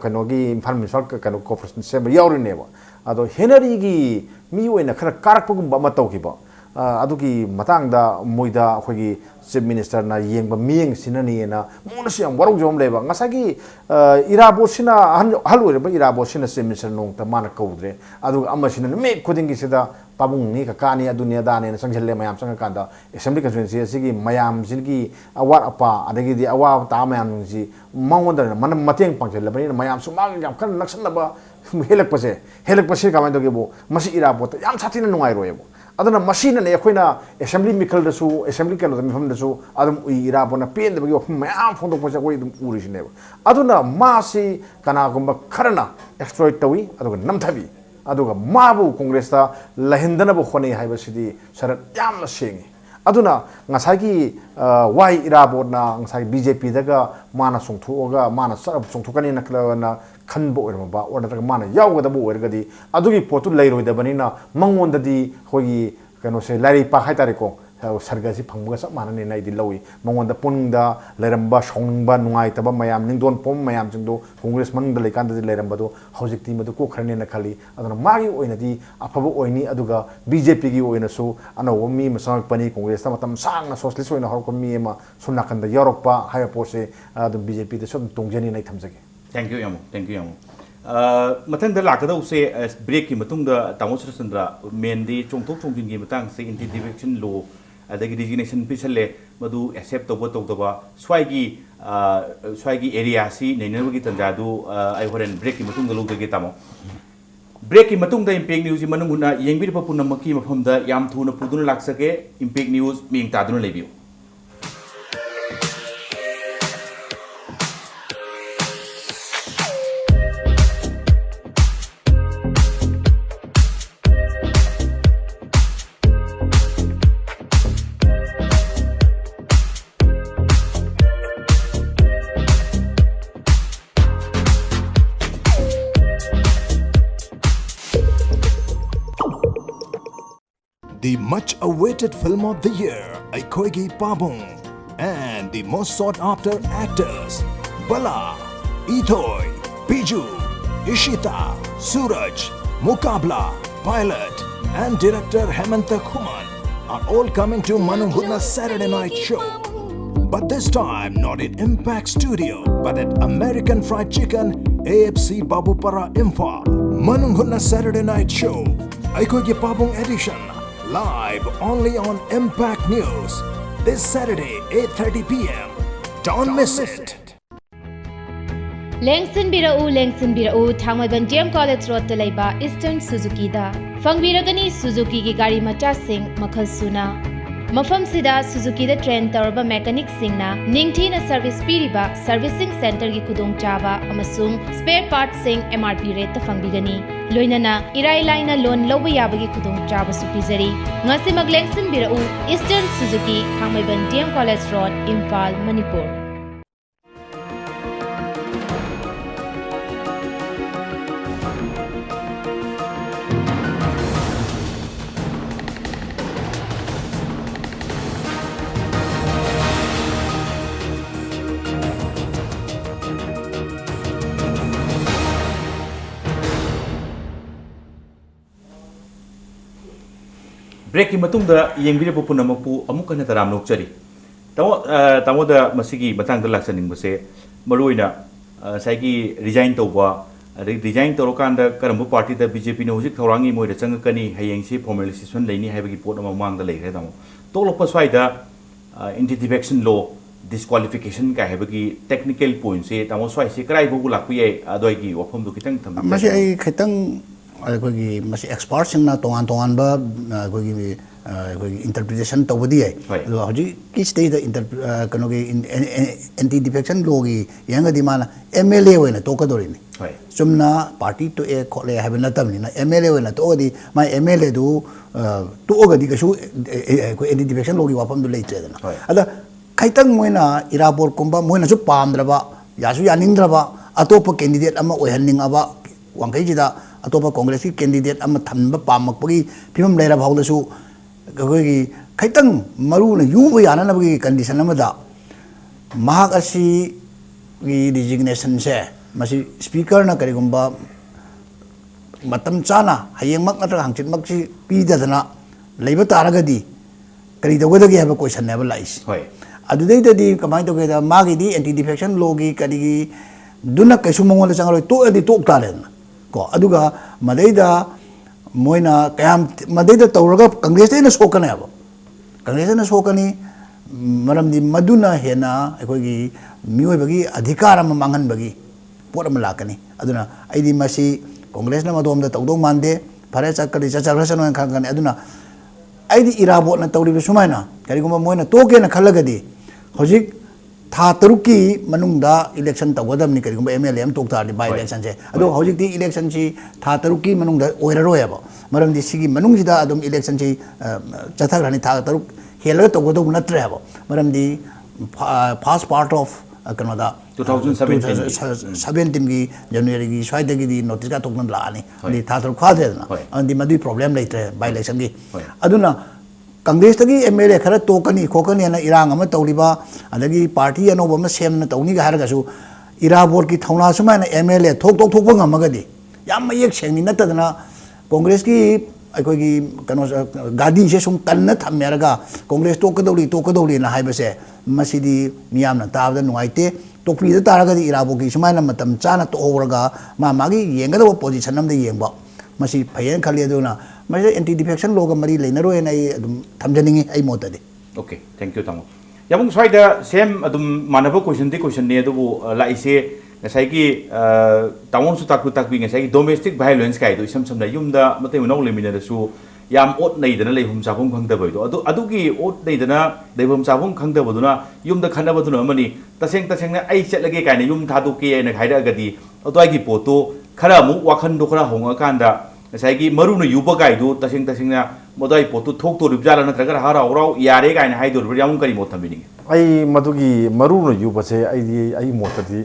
ꯀꯩꯅꯣꯒꯤ ꯏꯝꯐꯥꯜ ꯃ꯭ꯌꯨꯅꯤꯁꯤꯄꯥꯜ ꯀꯩꯅꯣ ꯀꯣꯔꯄꯣꯔꯦꯁꯟ ꯁꯦꯝꯕ ꯌꯥꯎꯔꯤꯅꯦꯕ ꯑꯗꯣ ꯍꯦꯅꯔꯤꯒꯤ ꯃꯤ ꯑꯣꯏꯅ ꯈꯔ ꯀꯥꯔꯛꯄꯒꯨꯝꯕ ꯑꯃ ꯇꯧꯈꯤꯕ ꯑꯗꯨꯒꯤ ꯃꯇꯥꯡꯗ ꯃꯣꯏꯗ ꯑꯩꯈꯣꯏꯒꯤ ꯆꯤꯐ ꯃꯤꯅꯤꯁꯇꯔꯅ ꯌꯦꯡꯕ ꯃꯤꯠꯌꯦꯡꯁꯤꯅꯅꯦꯅ ꯃꯉꯣꯟꯗꯁꯨ ꯌꯥꯝ ꯋꯥꯔꯧꯖꯕ ꯑꯃ ꯂꯩꯕ ꯉꯁꯥꯏꯒꯤ ꯏꯔꯥꯕꯣꯠꯁꯤꯅ ꯑꯍꯜ ꯑꯣꯏꯔꯕ ꯏꯔꯥꯕꯣꯠꯁꯤꯅ ꯆꯤꯐ ꯃꯤꯅꯤꯁꯇꯔ ꯅꯣꯡꯃꯇ ꯃꯥꯅ ꯀꯧꯗ꯭ꯔꯦ ꯑꯗꯨꯒ ꯑꯃꯁꯤꯅ ꯅꯨꯃꯤꯠ ꯈꯨꯗꯤꯡꯒꯤꯁꯤꯗ ꯄꯥꯕꯨꯡꯅꯤ ꯀꯀꯥꯅꯤ ꯑꯗꯨꯅꯤ ꯑꯗꯥꯅꯦꯅ ꯆꯪꯁꯤꯜꯂꯦ ꯃꯌꯥꯝ ꯆꯪꯉꯀꯥꯟꯗ ꯑꯦꯁꯦꯝꯕ꯭ꯂꯤ ꯀꯟꯁꯇꯤꯇ꯭ꯋꯦꯟꯁꯤ ꯑꯁꯤꯒꯤ ꯃꯌꯥꯝꯁꯤꯒꯤ ꯑꯋꯥꯠ ꯑꯄꯥ ꯑꯗꯒꯤꯗꯤ ꯑꯋꯥꯕ ꯇꯥꯕ ꯃꯌꯥꯝꯁꯤ ꯃꯉꯣꯟꯗ ꯃꯇꯦꯡ ꯄꯥꯡꯁꯤꯜꯂꯕꯅꯤꯅ ꯃꯌꯥꯝꯁꯨ ꯃꯥꯒ ꯌꯥꯝ ꯀꯟꯅ ꯅꯛꯁꯟꯅꯕ ꯍꯦꯜꯂꯛꯄꯁꯤ ꯀꯃꯥꯏꯅ ꯇꯧꯒꯦꯕꯨ ꯃꯁꯤ ꯏꯔꯥꯕꯣꯠꯇ ꯌꯥꯝ ꯁꯥꯊꯤꯅ ꯅꯨꯡꯉꯥꯏꯔꯣꯏꯕ ꯑꯗꯨꯅ ꯃꯁꯤꯅꯅꯦ ꯑꯩꯈꯣꯏꯅ ꯑꯦꯁꯦꯝꯕ꯭ꯂꯤ ꯃꯤꯈꯜꯗꯁꯨ ꯑꯦꯁꯦꯝꯕ꯭ꯂꯤ ꯀꯩꯅꯣꯗ ꯃꯤꯐꯝꯗꯁꯨ ꯑꯗꯨꯝ ꯎꯏ ꯏꯔꯥꯕꯣꯠꯅ ꯄꯦꯟꯗꯕꯒꯤ ꯋꯥꯐꯝ ꯃꯌꯥꯝ ꯐꯣꯡꯗꯣꯛꯄꯁꯦ ꯑꯩꯈꯣꯏ ꯑꯗꯨꯝ ꯎꯔꯤꯁꯤꯅꯦꯕ ꯑꯗꯨꯅ ꯃꯥꯁꯤ ꯀꯅꯥꯒꯨꯝꯕ ꯈꯔꯅ ꯑꯦꯛꯁꯄ꯭ꯂꯣꯏꯠ ꯇꯧꯏ ꯑꯗꯨꯒ ꯅꯝꯊꯕꯤ ꯑꯗꯨꯒ ꯃꯥꯕꯨ ꯀꯣꯡꯒ꯭ꯔꯦꯁꯇ ꯂꯩꯍꯟꯗꯅꯕ ꯍꯣꯠꯅꯩ ꯍꯥꯏꯕꯁꯤꯗꯤ ꯁꯔꯠ ꯌꯥꯝꯅ ꯁꯦꯡꯉꯤ ꯑꯗꯨꯅ ꯉꯁꯥꯏꯒꯤ ꯋꯥꯏ ꯏꯔꯥꯕꯣꯠꯅ ꯉꯁꯥꯏ BJPꯗꯒ ꯃꯥꯅ ꯆꯣꯡꯊꯣꯛꯑꯒ ꯃꯥꯅ ꯆꯣꯡꯊꯣꯛꯀꯅꯤꯅ ꯈꯟꯕ ꯑꯣꯏꯔꯝꯕ ꯑꯣꯔ ꯅꯠꯇ꯭ꯔꯒ ꯃꯥꯅ ꯌꯥꯎꯒꯗꯕ ꯑꯣꯏꯔꯒꯗꯤ ꯑꯗꯨꯒꯤ ꯄꯣꯠꯇꯨ ꯂꯩꯔꯣꯏꯗꯕꯅꯤꯅ ꯃꯉꯣꯟꯗꯗꯤ ꯑꯩꯈꯣꯏꯒꯤ ꯀꯩꯅꯣꯁꯦ ꯂꯥꯏꯔꯩꯄꯥꯛ ꯍꯥꯏꯇꯥꯔꯦꯀꯣ ꯁꯔꯒꯁꯤ ꯐꯪꯕꯒ ꯆꯞ ꯃꯥꯟꯅꯅꯦꯅ ꯑꯩꯗꯤ ꯂꯧꯏ ꯃꯉꯣꯟꯗ ꯄꯨꯡꯅꯤꯡꯗ ꯂꯩꯔꯝꯕ ꯁꯥꯎꯅꯤꯡꯕ ꯅꯨꯡꯉꯥꯏꯇꯕ ꯃꯌꯥꯝ ꯅꯤꯡꯗꯣꯟ ꯄꯣꯝꯕ ꯃꯌꯥꯝꯁꯤꯡꯗꯣ ꯀꯣꯡꯒ꯭ꯔꯦꯁ ꯃꯅꯨꯡꯗ ꯂꯩꯀꯥꯟꯗꯗꯤ ꯂꯩꯔꯝꯕꯗꯣ ꯍꯧꯖꯤꯛꯇꯤ ꯃꯗꯨ ꯀꯣꯛꯈ꯭ꯔꯅꯦꯅ ꯈꯜꯂꯤ ꯑꯗꯨꯅ ꯃꯥꯒꯤ ꯑꯣꯏꯅꯗꯤ ꯑꯐꯕ ꯑꯣꯏꯅꯤ ꯑꯗꯨꯒ BJPꯒꯤ ꯑꯣꯏꯅꯁꯨ ꯑꯅꯧꯕ ꯃꯤ ꯑꯃ ꯆꯪꯉꯛꯄꯅꯤ ꯀꯣꯡꯒ꯭ꯔꯦꯁꯇ ꯃꯇꯝ ꯁꯥꯡꯅ ꯁꯣꯁꯤꯌꯦꯂꯤꯁ ꯑꯣꯏꯅ ꯍꯧꯔꯛꯄ ꯃꯤ ꯑꯃ ꯁꯣꯝ ꯅꯥꯀꯟꯗ ꯌꯥꯎꯔꯛꯄ ꯍꯥꯏꯕ ꯄꯣꯠꯁꯦ ꯑꯗꯨꯝ BJPꯗꯁꯨ ꯑꯗꯨꯝ ꯇꯣꯡꯖꯅꯤꯅ ꯑꯩ ꯊꯝꯖꯒꯦ ꯊꯦꯡꯛ ꯌꯨ ꯌꯥꯝ ꯃꯊꯪꯗ ꯂꯥꯛꯀꯗꯧꯁꯦ ꯕ꯭ꯔꯦꯛꯀꯤ ꯃꯇꯨꯡꯗ ꯇꯥꯃꯣ ꯁꯔꯆꯟꯗ꯭ꯔ ꯃꯦꯟꯗꯤ ꯆꯣꯡꯊꯣꯛ ꯆꯣꯡꯁꯤꯟꯒꯤ ꯃꯇꯥꯡꯁꯦ ꯑꯦꯟꯇꯤ ꯗꯤꯐꯦꯛꯁꯟ ꯂꯣ ꯑꯗꯒꯤ ꯔꯤꯖꯤꯒꯅꯦꯁꯟ ꯄꯤꯁꯜꯂꯦ ꯃꯗꯨ ꯑꯦꯛꯁꯦꯞ ꯇꯧꯕ ꯇꯧꯗꯕ ꯁ꯭ꯋꯥꯏꯒꯤ ꯑꯦꯔꯤꯌꯥꯁꯤ ꯅꯩꯅꯕꯒꯤ ꯇꯟꯖꯥꯗꯨ ꯑꯩ ꯍꯣꯔꯦꯟ ꯕ꯭ꯔꯦꯛꯀꯤ ꯃꯇꯨꯡꯗ ꯂꯧꯖꯒꯦ ꯇꯥꯃꯣ ब्रेक मतुंग इम्पैक्ट न्यूज मनुंग हुना येंगबिरप पुनमकी मफमदा याम थुना पुदुना लाक्सके इम्पैक्ट न्यूज मिंग तादुना लेबियो The much-awaited film of the year, Aikoigi Pabong, and the most sought after actors Bala, Itoy, Biju, Ishita, Suraj, Mukabla, Pilot, and director Hemanta Kuman are all coming to Manung Hutna's Saturday night show. But this time not in Impact Studio, but at American Fried Chicken, AFC Babupara Imphal. Manung Hutna's Saturday night show, Aikogi Pabung edition, live only on Impact News. This Saturday, 8:30 p.m. Don't miss it. Lengson Birau, Thangmaiban DM College Road to Laiba, Eastern Suzuki da. Fangbiragani Suzuki ki gari macha sing makhal suna. Mafam sida Suzuki da train taraba mechanic sing na ningthina service piriba servicing center ki kudong chaba amasung spare parts sing MRP rate ta fangbigani. Loinana irai laina loan loba yabagi kudong chaba su pizari. Ngasi Lengson Birau, Eastern Suzuki, Thangmaiban DM College Road, Imphal, Manipur. Break की मतुंगदा येंबिरबो पुनमकपु अमुक हन तराम नोकचरी तामोदा मसिगी मतंगदा लाक्सनिंगबसे मरुइना साइकी रिजाइन तौबा रिजाइन तौरकांदा करमबो पार्टी दा बीजेपी ने हुजिक थौरांगी मोइदा चंगकनी हयेंगसी फॉर्मलिसिसन लेनी हाइबगी पोट अमा मांगदा लेखरे तामो तोलपा स्वाइदा एंटी डिफेक्शन लॉ डिस्क्वालिफिकेशन का हाइबगी टेक्निकल पॉइंट से तामो स्वाइसे कराइबो लाकपिये अदोइगी वफमदु खितंग थम मसे आई खितंग अखोगी मसे एक्सपर्ट सिंगना तोंगान तोंगान बा अखोगी इंटरप्रिटेशन तौबदी है दो हजि की स्टेज द कनोगे एंटी डिफेक्शन लोगी यंगदी माना एमएलए होइना तोकदोरिनी चुमना पार्टी तो ए खोले हाबे नतमनिना एमएलए होइना तोगदी मा एमएलए दु तोगदी कसु को एंटी डिफेक्शन लोगी वाफम दु लेट्रेदना अदा खैतंग मोइना इराबोर कुंबा मोइना सु पामद्रबा यासु यानिंद्रबा अतोप कैंडिडेट अमा ओहन्निंगबा वांगैजिदा अतोप कांग्रेस की कैंडिडेट अमा थनबा पामकपगी फिमम लेरा भावदसु अखोगी खैतंग मरुन युब याननबगी कंडीशन अमदा महाक असि की डिजिग्नेशन से मसी स्पीकर ना करिगुंबा मतम चाना हयेंमक नत्र हांचितमक सि पीददना लेब तारगदी करी दगदगी हैब क्वेश्चन नेबल लाइस होय अदुदैददी कमाय तोगेदा मागिदी एंटी डिफेक्शन लोगी करिगी दुना कैसु मंगोल चंगरो तो अदि तो तारेना को अदुगा मदैदा मोइना कयाम मदैदा तौरगा कांग्रेस ने सोकने अब कांग्रेस ने सोकनी मरमदी मदुना हेना अखोगी मियोबगी अधिकार अम मांगनबगी पोट अम लाकनी अदुना आइदी मसी कांग्रेस न मदोमदा तौदो मानदे फरे चकली चचरसन खागने अदुना आइदी इराबोट न तौरिबे सुमाइना करिगुम मोइना तोके न खलगदी होजिक था तरुकी मनुंगदा इलेक्शन तगदमनी करिगुम एमएलए एम तोक्तारदि बाय इलेक्शन से अदो होजिकती इलेक्शन सी था तरुकी मनुंगदा ओइररोयबो मरमदि सिगी मनुंगजिदा अदुम इलेक्शन सी चथाग्रानी था तरुक हेलग तगदो नत्रेबो मरमदि फर्स्ट पार्ट ऑफ कनोदा 2017 की जनवरी की स्वाइदगी नोटिस का तोकन लानी अनि था तरुक फादेना अनि मदि प्रॉब्लम लेत्रे बाय इलेक्शन की अदुना कांग्रेस तगी एमएलए खरा तोकनी खोकनी ना इरांग अमा तौरिबा अदगी पार्टी अनोबम न सेमना तौनी गा हारगासु इराबोर की थौना सुमायना एमएलए थोक ngमगदी याम मयेक सेंगनी नतदना कांग्रेस की अखोगी कनो गादी से सुम कन्न थमेरगा कांग्रेस तोकदौली ना हाइबसे मसिदी मियामना ताबदा नुआइते तोपीदा तारगदी इराबो की सुमायना मतम चाना तोहरगा मागी येंगदो पोजीशन नमदे येंबा मसी फयेन खली अदुना मसे एंटी डिफेक्शन लोग मरी लेनरोय नै अदुम थमजनिंगे आई मोतदे ओके थैंक यू तामो यामुंग स्वाइदा सेम अदुम मानबो क्वेश्चन ने अदुबो लाइसे ngasai ki tawon su takku takbi ngasai ki domestic violence kai do isam samna yumda mate unau lemina da su yam ot nei dana leihum sabum khangda bai do adu ki ot nei dana leihum sabum khangda baduna yumda khana baduna amani taseng na ai chetlage kai ne yum thadu ki na khaida gadi adoi ki poto khara mu wakhan do khara honga kanda ngasai ki maru no yuba kai do taseng na modai poto thok to ribjala na traga hara orau yare kai na haido yam kari mot thambini ai madugi maru no yuba se ai motadi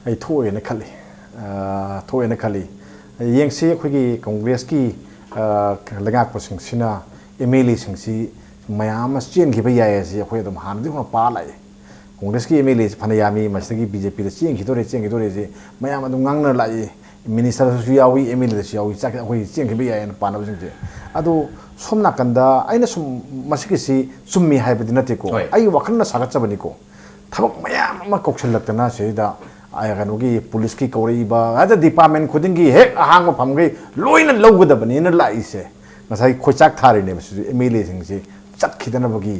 ai thoena khali yengsi khogi congress ki lagak pasing sina MLA singsi mayam chen gi baya si khoi dum han di pa lai Congress की MLA फनयामी मसगी BJP दा चेंखिदोरे जे मयाम अदुम ngang लाई minister सु यावी MLA सु यावी चाक अखोई चेंखिबे यायन पानबसिंजे अदु सोम नाकंदा आइना सुम मसिकिसी सुम्मी हाइबदि नतेको आई वखन्ना सागचबनिको थबक मयाम अमा कौशलक्तना सेदा आयगनुगी पुलिस की कौरीबा अदा डिपार्टमेंट खुदिंगी हेक अहांग फमगै लोइना लौगदबनि न लाइसे ngasai khochak thari ne MLA सिंगसे चटखिदनबगी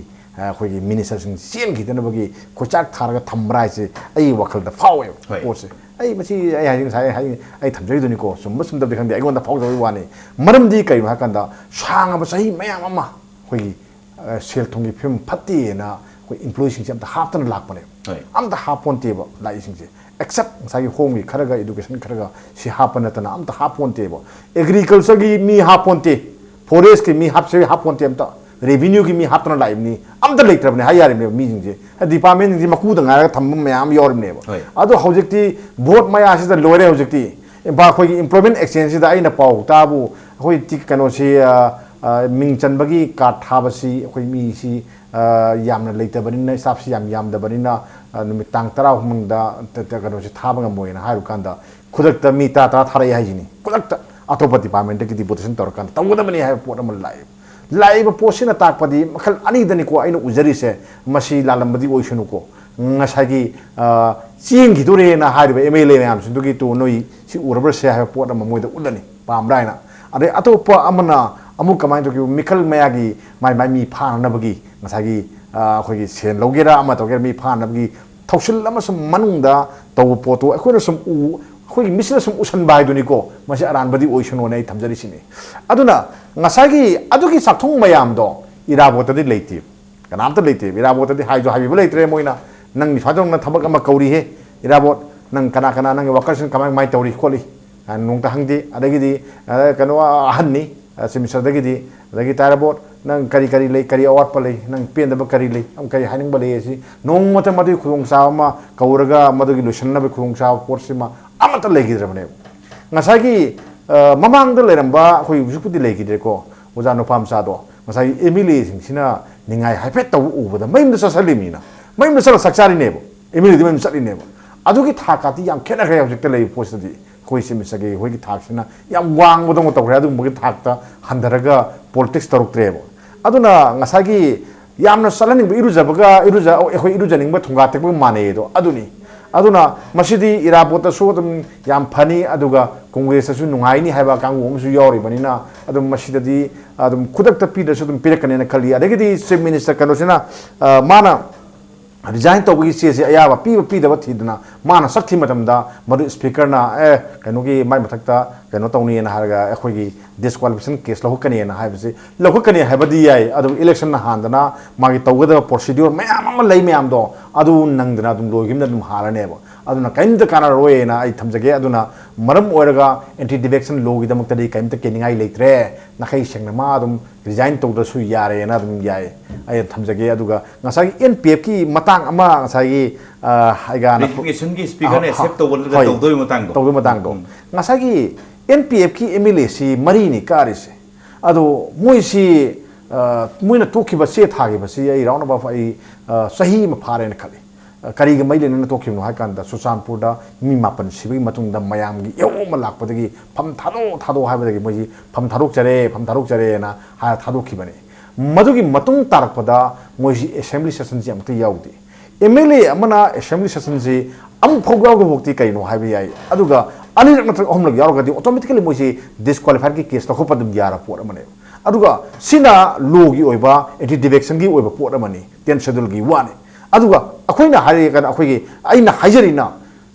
अखोई मिनिस्टर सिंग चेंखिदनबगी खोचाक थारगा थमराइसे आई वखलदा फावे पोसे आई मसी आई हाइंग साइ हाइ आई थमजैदुनिको सुम सुमदब खंदे आइगोंदा फावजै वाने मरमदी कै हाकंदा सांग सही मयाम अमा खोई सेल थोंगी फिल्म फत्तीना खोई एम्प्लॉय सिंग अमता हापतन लाकपने अमता हापोन्तेबो लाई सिंगसे एक्सेप्ट साइ होमगी खरगा एजुकेशन खरगा सि हापनतना अमता हापोन्तेबो एग्रीकल्चर की मी हापोन्ते फॉरेस्ट की मी हापसे हापोन्ते अमता रेवेन्यू की मी हापना लाइबनी अमता लेत्रबने हाय यारिबने मी जिंजे डिपार्टमेंट जी मकू दंगा थम मयाम योरबनेबो अदो हौजक्ति वोट मया सिदा लोरे हौजक्ति बा खोई एम्प्लॉयमेंट एक्सचेंज सिदा आइना पाउ ताबु खोई ति कनो सि मिंग चनबगी कार्ड थाबसी खोई मी सि यामना लेतबनिना स्टाफ सि यामदबनिना नुमित तांग 10 हुमंगदा कनो सि थाबंगा मोयना हारु कांदा खुदक्ता मी ता थारै हाइजिनी खुदक्ता अतोप डिपार्टमेंट की डिपोटेशन तौरकान तौगदबनि हाय पोट अमल लाइब लाइब पोसिना ताकपदी मखल अनिदनिको आइना उजरिसे मसी लालमबदी ओइसनुको ngasagi चिंगिदोरे ना हारिबे एमएलए मैम सिंदुगी तो नोई सि उरबर से हाय पोट अम मोइदा उलनि पामराइना अरे अतोप अमना अमु कमाइ तो मिखल मयागी माइ माइ मी फाननबगी ngasagi अखोगी सेन लौगेरा अमा तोगेरा मी फाननबगी थौसिल अमसम मनुंगदा तौ पोतो अखोइना सम अखोगी मिसना सम उसन बाइदुनिको मसे अरानबदी ओइसनो नै थमजरिसिनि अदुना ngasagi adugi sakthong mayam do irabotadi leiti kanamta leiti irabotadi haijo habibu leitre moina nang ni fadong na thabak ama kauri he irabot nang kana nang workers kamai mai tauri kholi nong ta hangdi adagi kano ahanni semester dagi tarabot nang kari lei kari awat palei nang pen da kari lei am kari haning balei si nong mata madu khung sa ma kauraga madu gi lution na khung sa porsima amata legidramne ngasagi mamang da leramba khoi jupudi legidreko ojano pamsa do ngasai emily singsina ningai haipet taw ubada maim da sasalimina maim da sala sakchari nebo emily maim sali nebo adugi thakati yam khena khay object lei postadi khoi simisage hoi gi thaksina yam wang bodong tawre adu mugi thakta handaraga politics tarukrebo aduna ngasagi yamna salaning irujabaga khoi irujaning ba thunga tekba mane do aduni aduna masidi irabota so dum yam phani aduga congress su nungai ni haiba kangu su yori banina adum masidadi adum khudakta pi da su dum pirakane na khali adagi chief minister kanosina mana resign tawgi se ayaba pi da thidna mana sakthi matamda madu speaker na kanogi mai mathakta kano tawni na harga ekhogi disqualification case lohukani na haibase lohukani haibadi yai adum election na handana magi tawgada procedure mayam lei mayam do adu nangdana dum logimna dum haraneba aduna kaimta kana roye na ai thamjage aduna maram oiraga anti defection law gi damak tadi kaimta keningai leitre na khai sengna ma adum resign tawda su yare na dum yai ai thamjage aduga ngasagi npf ki matang ama ngasagi haiga na resignation ki speaker ne accept tawdoi matang do ngasagi npf ki mla si marini karise adu moi si moina tokiba se thagiba si ai rauna ba ai sahi ma phare na khali kari ga maile na to khimno ha kan da susanpur da mi mapan sibi matung da mayam gi yo ma lak pa gi pham thado ha ba gi moi pham tharuk chare na ha thado khibane madu gi matung tarak pa da moi assembly session ji amta yaudi mla amana assembly session ji am phogwa go bokti kai no ha bi ai aduga ani rak na hom lag yaroga di automatically moi disqualify ki case to khopa dum yara por amane aduga sina law gi oiba anti defection gi oiba por amani 10 schedule gi wane aduga akoina hari kan akoigi aina hajarina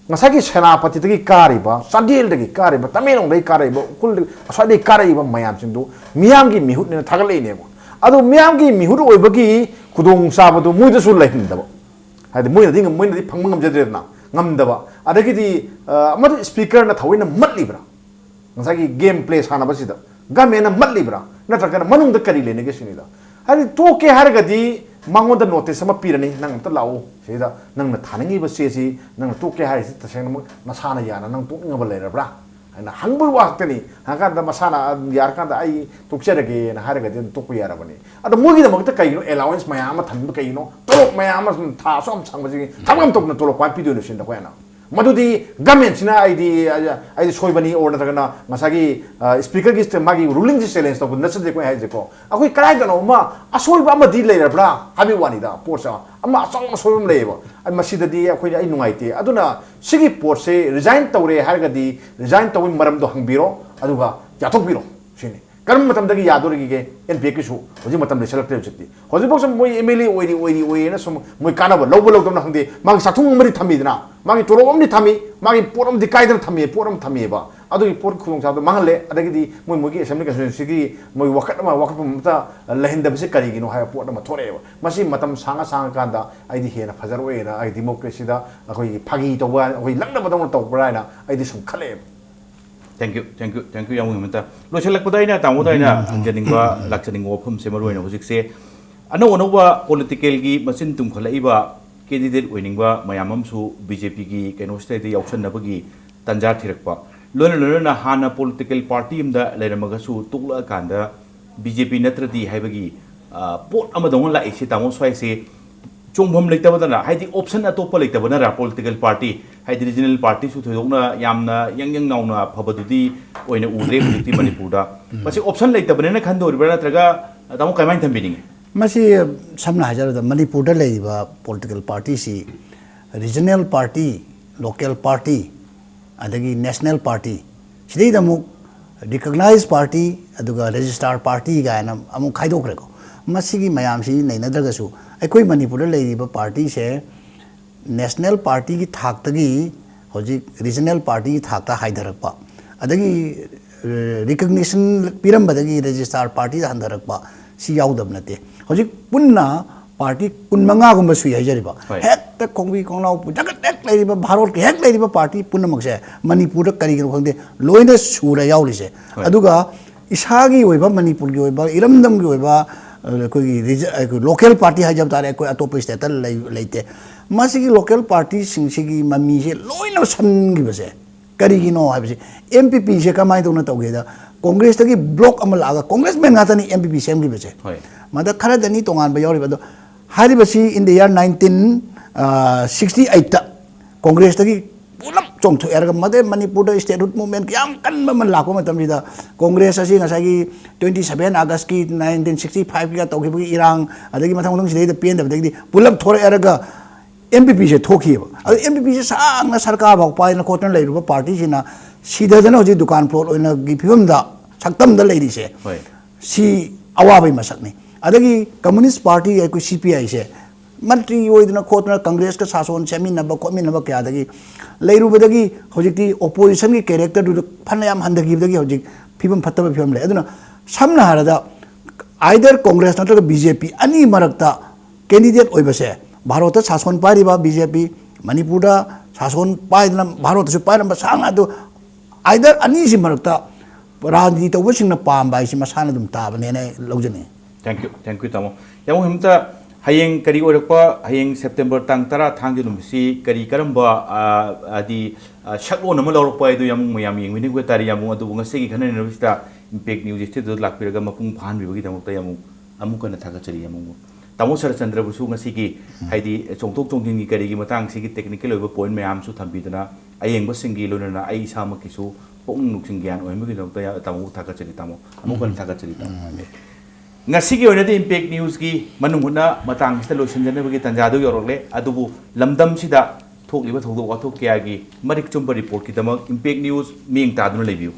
ngasagi senapati tagi kariba sadil tagi kariba tamelong dai kariba kul asadi kariba mayam sindu miyam gi mihut ne thagale ne bo adu miyam gi mihut oibagi kudong sabadu muida sul lahindaba hadi muida ding muida di phangmangam jadrena ngamdaba adagi di amad speaker na thawina matlibra ngasagi game play sana basida gamena matlibra natraka manung da kari lene ge sinida hadi to ke hargadi mangoda notice sama pirani nang ta lao sida nang na thanangi ba se si nang to ke hai si taseng nasana yana nang to ngaba le rabra ana hangbu waktani hangkanda masana yarkanda ai tukcherage na haraga den tukpu yarabani ado mogi da magta kaino allowance mayama thambu kaino tolok mayama tha som sangbaji thamam tokna tolok pa pido no sinda koina madudi government sina ai soibani or na masagi speaker gi magi ruling gi silence to nasde ko haije ko akoi karai da no ma asoi ba ma di leirabra habi wani da porsa ama asong soibam leibo ai masida di akoi ai nungaite aduna sigi porse resign tawre harga di resign tawin maram do hangbiro aduga yathok biro sini karam matam dagi yadori ge np ki su hoji matam le select chiti hoji box moi mla oiri na som moi kana ba lobo log na hangde mag sathung mari thami dina magi tolo omni thami magi poram di kaidar thami poram thami ba adu por khung sa do mangle adagi di moi gi assembly constituency gi moi wakat mata lehinda bse kari gi no ha pot ma thore ba masi matam sanga kanda ai di hena fajar we na ai democracy da akoi phagi to ba akoi langna ba to bra na ai di sum khale Thank you yang mungkin lo selak pada ini tamu dah ini anjing gua laksaning gua pun semaru ini musik se ano ba political gi mesin tum khala iba candidate winning ba mayamam su BJP gi keno state auction na bagi tanja thirak pa lona na hana political party imda leiramaga su tukla kanda BJP natradi haibagi pot amadong la isi tamu swai se chongbom leita badana haidi option atopa leita bana ra political party haidi regional party su thoyokna yamna yang nauna phabadudi oina udre hujikti manipur da masi option leita bana na khando ribara traga tamu kaimain thambini masi samna hajar da manipur da leiba political party si regional party local party adagi national party sidai da mu recognized party aduga registered party ga na amu khaidokre ko masi gi mayam si neinadraga su अखोई मणिपुर लेरिबा party से national party की थाक्तगी होजी regional party की थाक्ता हाइदरकपा अदगी रिकग्निशन पिरंबदगी रजिस्ट्रार पार्टी हंदरकपा सी याउदब नते होजी पुन्ना पार्टी कुनमंगा गुंबा सुई हाइजरिबा हेक कोंबी कोंनाउ जगत हेक लेरिबा भारत के हेक लेरिबा पार्टी पुन्नमकसे मणिपुर करिगिनो खंदे लोइना सुरा याउलिसे अदुगा इसागी ओइबा मणिपुर की ओइबा इरमदम की ओइबा कोई लोकल पार्टी है जब तारे कोई अतोप स्टेट लेते मासी की लोकल पार्टी सिंह मम्मी से लोइना सनगी बसे करीगिनो है बसे एमपीपी से कमाई तो न तौगेदा कांग्रेस तकी ब्लॉक अमल आगा कांग्रेस में गातनी एमपीपी सेम की बसे मदा खरदनी तोंगान बयावरि बदो हारि बसी इन द ईयर 1968 कांग्रेस तकी पुलम चोंथो एरगा मदे मणिपुर स्टेटहुड मूवमेंट याम कन्बा मन लाको मतमसिदा कांग्रेस असि नसागी 27 अगस्त की 1965 का तौखिबगी इरांग अदगी मथांग सिदे पेंदबदगी पुलम थोर एरगा एमपीपी से थोखिब अद एमपीपी से सांगना सरकार भाव पाइना कोटन लेरुबा पार्टी सिना सीधदना होजि दुकान फ्लोर ओइना गी फिबमदा सक्तम द लेरि से सी अवाबै मसकनी अदगी कम्युनिस्ट पार्टी है कोई सीपीआई से मंत्री होइदना खोतना कांग्रेस का शासन सेमिनबा खोमिनबा क्यादगी लेरुबदगी होजिकती ओपोजिशन की कैरेक्टर दु फनयाम हंदगिबदगी होजिक फिबम फत्तब फिबम ले अदुना समना हारदा आइदर कांग्रेस नत्रगा बीजेपी अनि मरकता कैंडिडेट ओइबसे भारत शासन पारिबा बीजेपी मणिपुर शासन पाइदना भारत सु पाइरम सांग अदु आइदर अनि सि मरकता राजनीति तौबसिंगना पाम बाइसि मसाना दुम ताबने ने लौजने थैंक यू तामो यामो हमता hayeng kari orakpa hayeng September tang tara thangji numsi kari karamba adi shaklo nama lorokpa idu yamu mayam yengmini gwe tari yamu adu ngase gi khana university impact news este do lakpiraga mapung phan bibagi tamokta yamu amu kana thaga chari yamu tamo sar chandra busu ngasi gi haidi chongtok chongting gi kari gi matang si gi technical over point mayam su thambidana ayeng ba singi lonana ai sama kisu pong nuksing gyan oimu gi tamokta tamo thaga chari tamo amu kana thaga chari tamo ngasi gi onadi impact news gi manung huna matang sta lotion jane bagi tanjadu yorokle adubu lamdam sida thokliba thokdo wathok kya gi marik chumba report ki tamak impact news ming ta dun lebiu